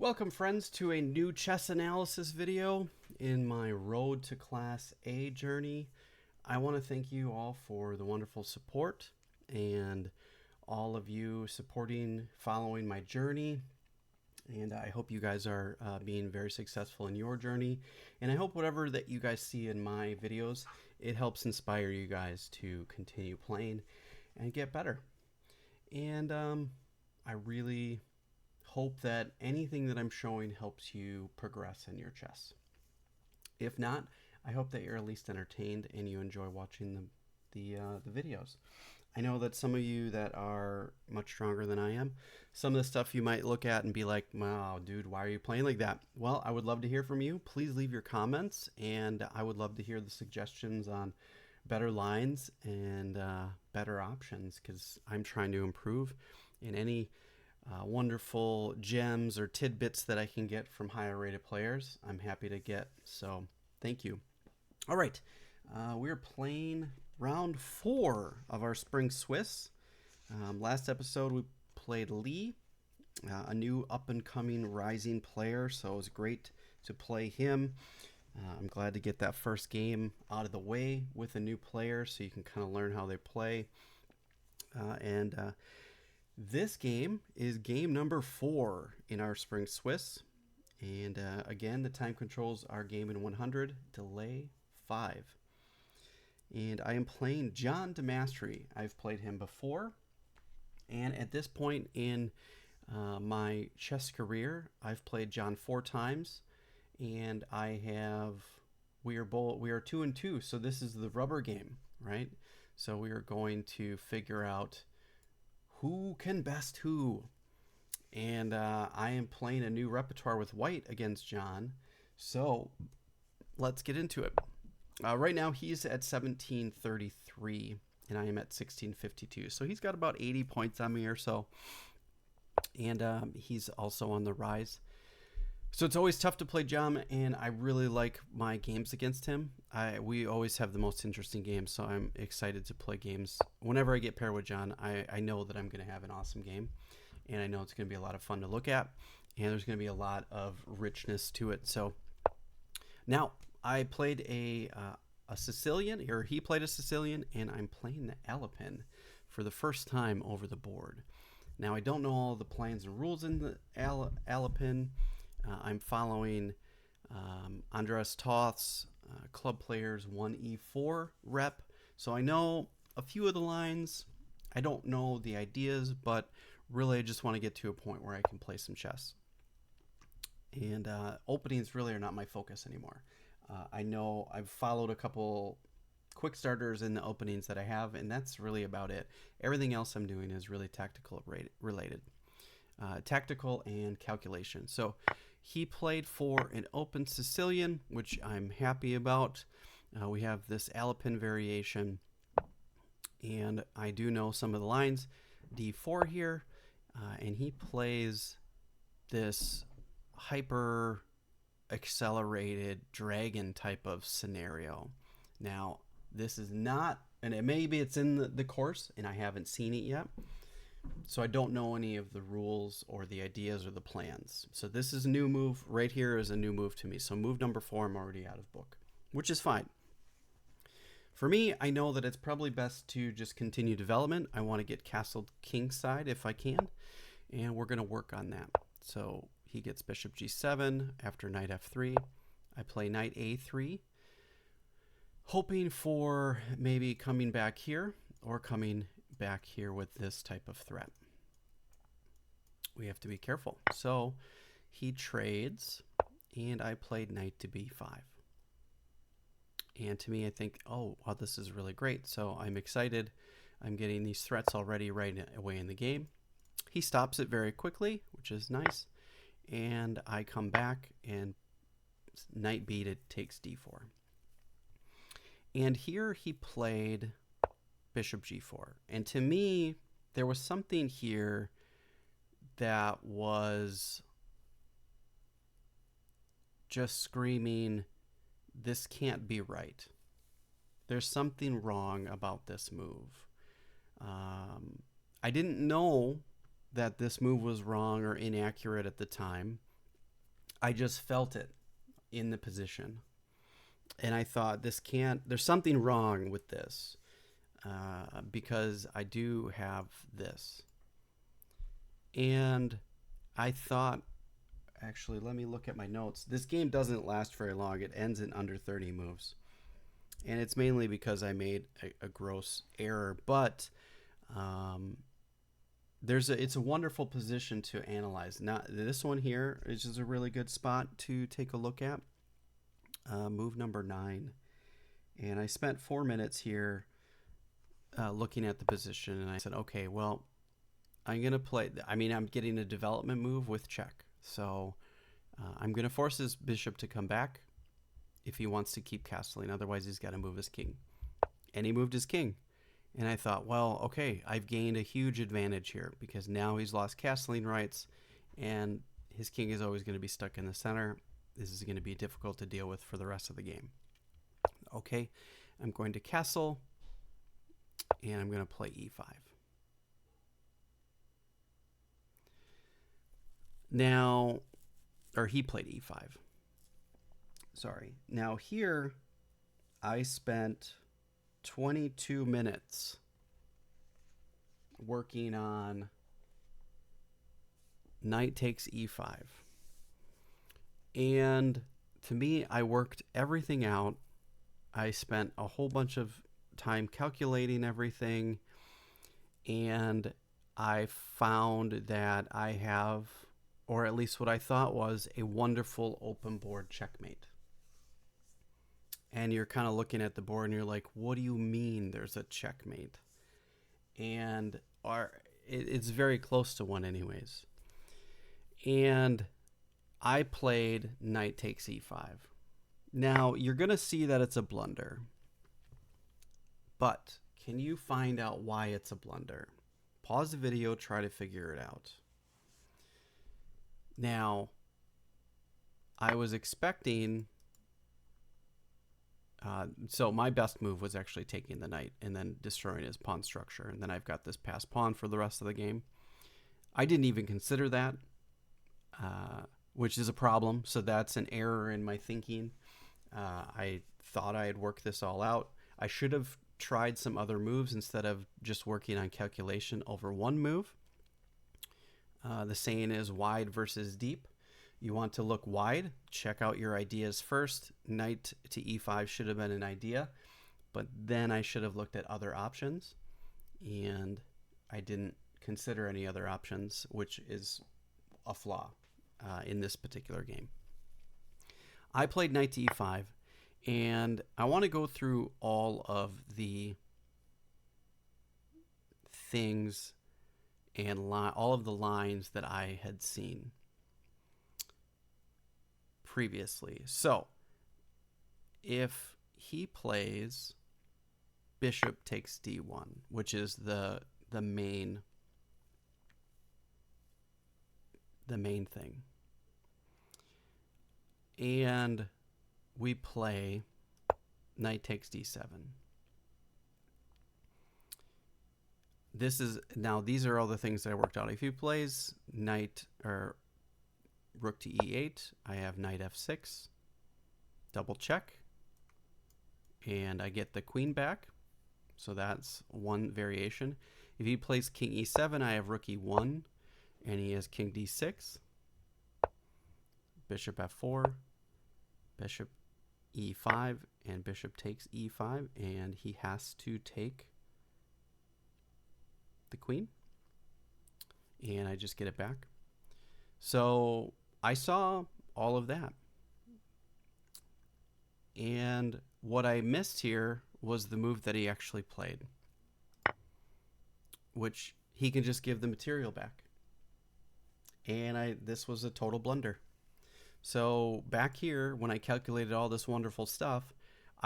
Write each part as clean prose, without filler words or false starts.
Welcome friends to a new chess analysis video in my Road to Class A journey. I want to thank you all for the wonderful support and all of you supporting, following my journey. And I hope you guys are being very successful in your journey. And I hope whatever that you guys see in my videos, it helps inspire you guys to continue playing and get better. And I really hope that anything that I'm showing helps you progress in your chess. If not, I hope that you're at least entertained and you enjoy watching the videos. I know that some of you that are much stronger than I am, some of the stuff you might look at and be like, wow, dude, why are you playing like that? Well, I would love to hear from you. Please leave your comments, and I would love to hear the suggestions on better lines and better options, because I'm trying to improve in any wonderful gems or tidbits that I can get from higher rated players. I'm happy to get, so thank you. All right, we're playing round 4 of our Spring Swiss. Last episode we played Lee, a new up-and-coming rising player, so it was great to play him. I'm glad to get that first game out of the way with a new player so you can kind of learn how they play. This game is game number 4 in our Spring Swiss. And again, the time controls are game in 100, delay 5. And I am playing John DeMastry. I've played him before. And at this point in my chess career, I've played John 4 times. And we are 2-2. So this is the rubber game, right? So we are going to figure out who can best who. And I am playing a new repertoire with white against John. So let's get into it. Right now he's at 1733 and I am at 1652. So he's got about 80 points on me or so. And he's also on the rise. So it's always tough to play John, and I really like my games against him. We always have the most interesting games, so I'm excited to play games. Whenever I get paired with John, I know that I'm going to have an awesome game, and I know it's going to be a lot of fun to look at, and there's going to be a lot of richness to it. So now I played a Sicilian, or he played a Sicilian, and I'm playing the Alapin for the first time over the board. Now I don't know all the plans and rules in the Alapin. I'm following Andras Toth's Club Players 1E4 rep. So I know a few of the lines. I don't know the ideas, but really I just want to get to a point where I can play some chess. And openings really are not my focus anymore. I know I've followed a couple quick starters in the openings that I have, and that's really about it. Everything else I'm doing is really tactical related. Tactical and calculation. So he played for an open Sicilian, which I'm happy about. We have this Alapin variation, and I do know some of the lines. D4 here, and he plays this hyper accelerated dragon type of scenario. Now, this is not, and maybe it's in the course, and I haven't seen it yet. So I don't know any of the rules or the ideas or the plans. So this is a new move. Right here is a new move to me. So move number 4, I'm already out of book, which is fine. For me, I know that it's probably best to just continue development. I want to get castled kingside if I can, and we're going to work on that. So he gets bishop g7 after knight f3. I play knight a3, hoping for maybe coming back here or coming back here with this type of threat. We have to be careful. So he trades, and I played knight to b5. And to me, I think, oh, wow, this is really great. So I'm excited. I'm getting these threats already right away in the game. He stops it very quickly, which is nice. And I come back, and knight b takes d4. And here he played bishop g4. And to me, there was something here that was just screaming, this can't be right. There's something wrong about this move. I didn't know that this move was wrong or inaccurate at the time. I just felt it in the position. And I thought, there's something wrong with this because I do have this. And I thought, actually, let me look at my notes. This game doesn't last very long. It ends in under 30 moves. And it's mainly because I made a gross error. But it's a wonderful position to analyze. Now, this one here is just a really good spot to take a look at. Move number 9. And I spent 4 minutes here looking at the position. And I said, okay, well, I'm going to play. I'm getting a development move with check. So I'm going to force his bishop to come back if he wants to keep castling. Otherwise, he's got to move his king. And he moved his king. And I thought, well, okay, I've gained a huge advantage here because now he's lost castling rights and his king is always going to be stuck in the center. This is going to be difficult to deal with for the rest of the game. Okay, I'm going to castle and I'm going to play e5. Now, or he played e5. Sorry. Now here, I spent 22 minutes working on knight takes e5. And to me, I worked everything out. I spent a whole bunch of time calculating everything. And I found that I have, or at least what I thought was, a wonderful open board checkmate. And you're kind of looking at the board and you're like, what do you mean there's a checkmate? And it's very close to one anyways. And I played knight takes e5. Now, you're going to see that it's a blunder. But can you find out why it's a blunder? Pause the video, try to figure it out. Now, I was expecting... so my best move was actually taking the knight and then destroying his pawn structure. And then I've got this passed pawn for the rest of the game. I didn't even consider that, which is a problem. So that's an error in my thinking. I thought I had worked this all out. I should have tried some other moves instead of just working on calculation over one move. The saying is wide versus deep. You want to look wide, check out your ideas first. Knight to e5 should have been an idea, but then I should have looked at other options, and I didn't consider any other options, which is a flaw in this particular game. I played knight to e5, and I want to go through all of the things and all of the lines that I had seen previously. So if he plays bishop takes d1, which is the main thing, and we play knight takes d7. These are all the things that I worked out. If he plays knight or rook to e8, I have knight f6, double check, and I get the queen back. So that's one variation. If he plays king e7, I have rook e1, and he has king d6, bishop f4, bishop e5, and bishop takes e5, and he has to take the queen, and I just get it back. So I saw all of that, and what I missed here was the move that he actually played, which he can just give the material back, and this was a total blunder. So back here, when I calculated all this wonderful stuff,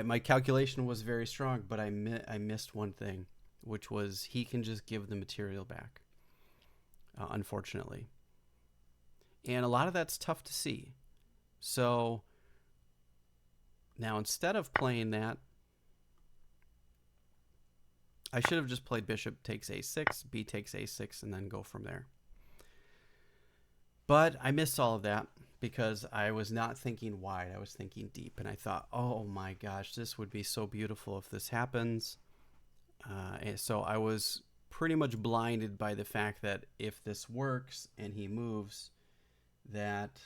my calculation was very strong, but I missed one thing, which was he can just give the material back, unfortunately. And a lot of that's tough to see. So now instead of playing that, I should have just played bishop takes a6, b takes a6, and then go from there. But I missed all of that because I was not thinking wide, I was thinking deep, and I thought, oh my gosh, this would be so beautiful if this happens. And so I was pretty much blinded by the fact that if this works and he moves, that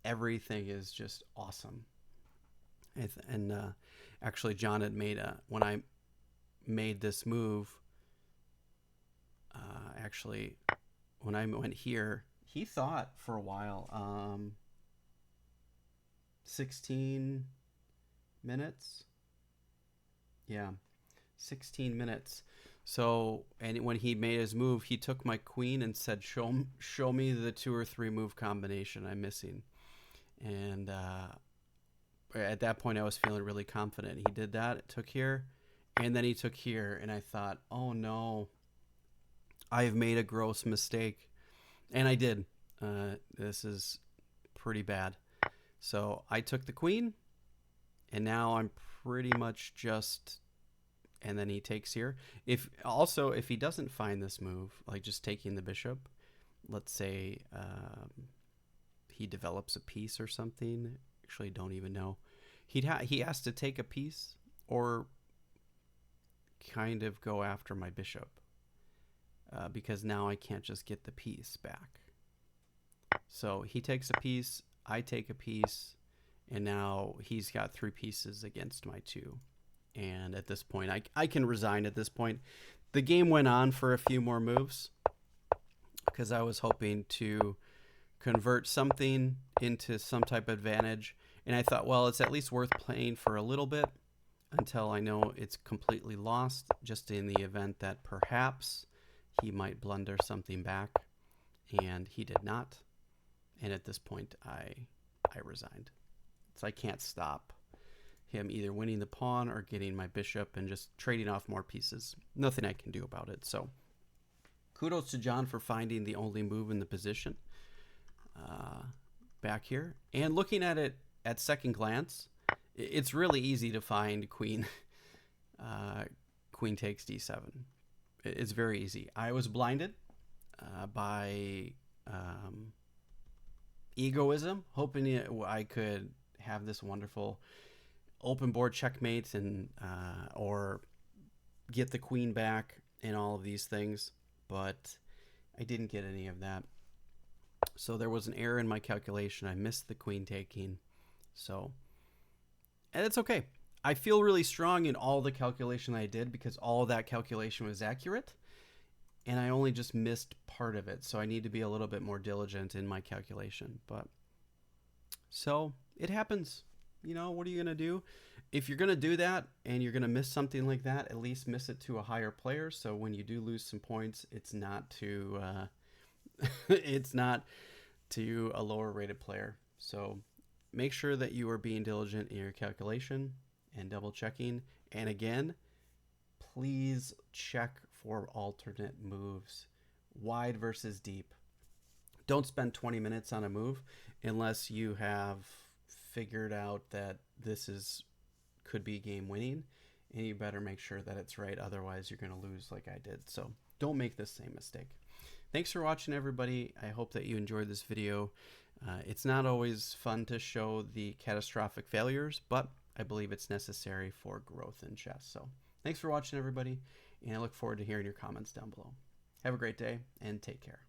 everything is just awesome. And actually, John had made when I made this move. Actually, when I went here, he thought for a while 16 minutes. Yeah, 16 minutes. So, and when he made his move, he took my queen and said, show me the 2 or 3 move combination I'm missing. And at that point, I was feeling really confident. He did that, it took here, and then he took here, and I thought, oh no, I've made a gross mistake. And I did. This is pretty bad. So I took the queen, and now I'm pretty much just... And then he takes here. If he doesn't find this move, like just taking the bishop, let's say he develops a piece or something. Actually, don't even know. He has to take a piece or kind of go after my bishop because now I can't just get the piece back. So he takes a piece, I take a piece, and now he's got 3 pieces against my 2. And at this point, I can resign at this point. The game went on for a few more moves because I was hoping to convert something into some type of advantage. And I thought, well, it's at least worth playing for a little bit until I know it's completely lost, just in the event that perhaps he might blunder something back. And he did not. And at this point, I resigned. So I can't stop him either winning the pawn or getting my bishop and just trading off more pieces. Nothing I can do about it. So kudos to John for finding the only move in the position back here. And looking at it at second glance, it's really easy to find queen takes d7. It's very easy. I was blinded by egoism, hoping I could have this wonderful open board checkmate and or get the queen back and all of these things, but I didn't get any of that. So there was an error in my calculation. I missed the queen taking. So, and it's okay. I feel really strong in all the calculation I did because all of that calculation was accurate, and I only just missed part of it. So I need to be a little bit more diligent in my calculation. But so it happens. You know, what are you going to do? If you're going to do that and you're going to miss something like that, at least miss it to a higher player. So when you do lose some points, it's not to it's not to a lower rated player. So make sure that you are being diligent in your calculation and double checking. And again, please check for alternate moves, wide versus deep. Don't spend 20 minutes on a move unless you have figured out that this could be game winning, and you better make sure that it's right. Otherwise, you're going to lose like I did. So don't make the same mistake. Thanks for watching, everybody. I hope that you enjoyed this video. It's not always fun to show the catastrophic failures, but I believe it's necessary for growth in chess. So thanks for watching, everybody, and I look forward to hearing your comments down below. Have a great day, and take care.